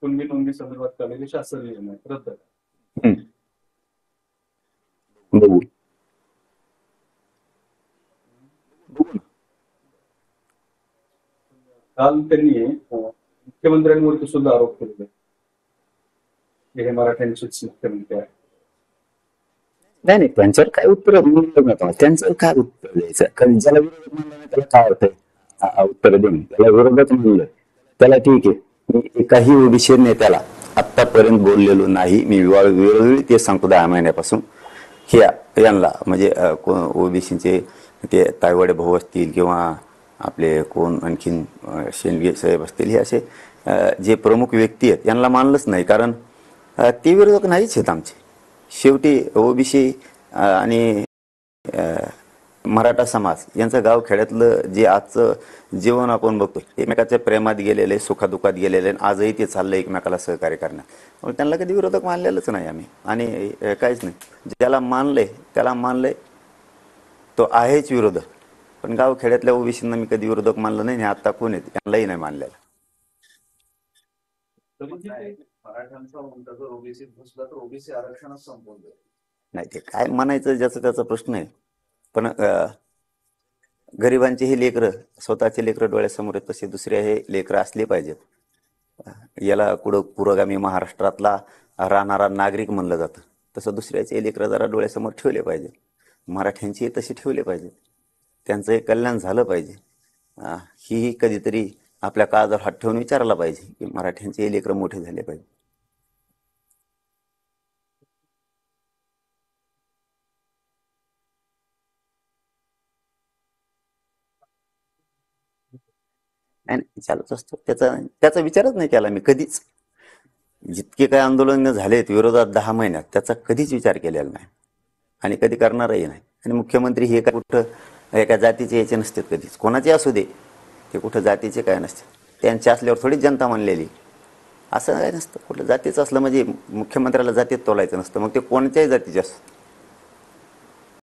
कुणबी नोंदी संदर्भात काढलेले शासन निर्णय रद्द करा. बघू काल त्यांनी मुख्यमंत्र्यांवरती सुद्धा आरोप केले हे मराठ्यांचेच मुख्यमंत्री आहे. नाही नाही, त्यांच्यावर काय उत्तर त्यांचं काय उत्तर द्यायचं, कारण ज्याला विरोधक म्हणलं नाही त्याला काय अर्थ आहे उत्तर देऊन. त्याला विरोधक म्हणलं त्याला ठीक आहे. मी एकाही ओबीसी नेत्याला आतापर्यंत बोललेलो नाही. मी वेळोवेळी ते सांगतो 10 महिन्यापासून यांना म्हणजे ओबीसीचे ते तायवाडे भाऊ असतील किंवा आपले कोण आणखीन शेंडगे साहेब असतील, हे असे जे प्रमुख व्यक्ती आहेत यांना मानलंच नाही, कारण ते विरोधक नाहीच आहेत आमचे. शेवटी ओबीसी आणि मराठा समाज यांचं गावखेड्यातलं जे आजचं जीवन आपण बघतो, एकमेकाच्या प्रेमात गेलेले, सुखादुखात गेलेले, आजही ते चाललं एकमेकाला सहकार्य करण्यात. त्यांना कधी विरोधक मानलेलंच नाही आम्ही, आणि काहीच नाही. ज्याला मानलंय त्याला मानलंय, तो आहेच विरोधक. पण गावखेड्यातल्या ओबीसींना मी कधी विरोधक मानलं नाही, आता कोण आहेत त्यांनाही नाही मानलेलं. मराठ्यांचा म्हणता जर ओबीसी घुसला तर ओबीसी आरक्षणच संपवून जाईल. नाही, ते काय म्हणायचं ज्याचा त्याचा प्रश्न आहे. पण गरिबांचे हे लेकरं, स्वतःचे लेकरं डोळ्यासमोर आहेत तसे दुसरे हे लेकरं असले पाहिजेत. याला कुठं पुरोगामी महाराष्ट्रातला राहणारा नागरिक म्हणलं जातं, तसं दुसऱ्याचे लेकरं जरा डोळ्यासमोर ठेवले पाहिजे. मराठ्यांची तसे ठेवले पाहिजे, त्यांचं एक कल्याण झालं पाहिजे. ही कधीतरी आपल्या काळजावर हात ठेवून विचारायला पाहिजे की मराठ्यांचे लेकरं मोठे झाले पाहिजे. नाही, चालूच असतो त्याचा विचारच नाही केला मी कधीच. जितके काय आंदोलन झालेत विरोधात 10 महिन्यात, त्याचा कधीच विचार केलेला नाही आणि कधी करणारही नाही. आणि मुख्यमंत्री हे काय कुठं एका जातीचे याचे नसतात कधीच, कोणाचे असू दे, ते कुठं जातीचे काय नसते. त्यांचे असल्यावर थोडीच जनता मानलेली, असं काय नसतं. कुठलं जातीचं असलं म्हणजे मुख्यमंत्र्याला जातीत तोलायचं नसतं, मग ते कोणत्याही जातीचे असतं.